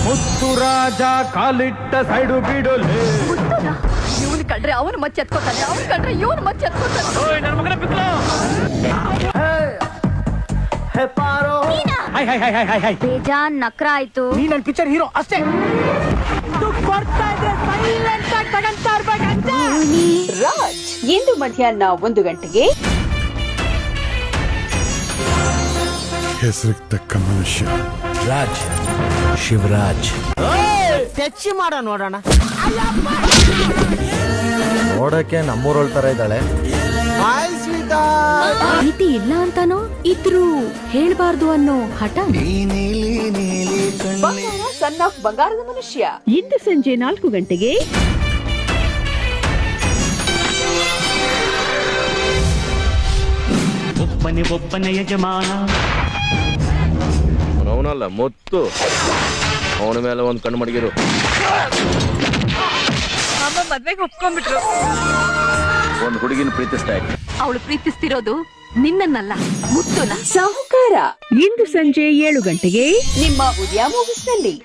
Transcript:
ಮುತ್ತು ರಾಜ ಕಾಲಿಟ್ಟ ಸೈಡು ಬಿಡೋಲೆ. ಇವನು ಕಂಡ್ರೆ ಅವನು ಮಚ್ಚ ಎತ್ಕೋತಾನೆ, ಅವನು ಕಂಡ್ರೆ ಇವನು ಮಚ್ಚ ಎತ್ಕೋತಾನೆ. ಬೇಜಾನ್ ನಕ್ರ ಆಯ್ತು. ನೀ ನನ್ ಪಿಕ್ಚರ್ ಹೀರೋ ಅಷ್ಟೇ. ರಾಜ್ ಇಂದು ಮಧ್ಯಾಹ್ನ 1 ಗಂಟೆಗೆ. ಹೆಸರಿಗೆ ತಕ್ಕ ಮನುಷ್ಯ ರಾಜ್, ಶಿವರಾಜ್. ಟಚ್ ಮಾಡ ನೋಡೋಣ. ನೋಡಕ್ಕೆ ನಮ್ಮೂರೊಳ್ ತರ ಇದ್ದಾಳೆ. ಪ್ರೀತಿ ಇಲ್ಲ ಅಂತಾನೋ ಇದ್ರು ಹೇಳ್ಬಾರ್ದು ಅನ್ನೋ ಹಠ. ಸನ್ ಆಫ್ ಬಂಗಾರದ ಮನುಷ್ಯ ಇಂದು ಸಂಜೆ 4 ಗಂಟೆಗೆ. ಒಬ್ಬನೇ ಯಜಮಾನ. ಅವನಲ್ಲ ಮುತ್ತು, ಅವನ ಮೇಲೆ ಒಂದ್ ಕಣ್ಣು ಮಡಗಿರು. ಅಮ್ಮ ಮದ್ವೆಗೆ ಒಪ್ಕೊಂಡ್ಬಿಟ್ರು. ಒಂದ್ ಹುಡುಗಿನ ಪ್ರೀತಿಸ್ತಾ ಇದ್ದೆ. ಅವಳು ಪ್ರೀತಿಸ್ತಿರೋದು ನಿನ್ನನ್ನಲ್ಲ, ಮುತ್ತುನ. ಸಾಹುಕಾರ ಇಂದು ಸಂಜೆ 7 ಗಂಟೆಗೆ ನಿಮ್ಮ ಉದಯ ಮೂವೀಸ್ನಲ್ಲಿ.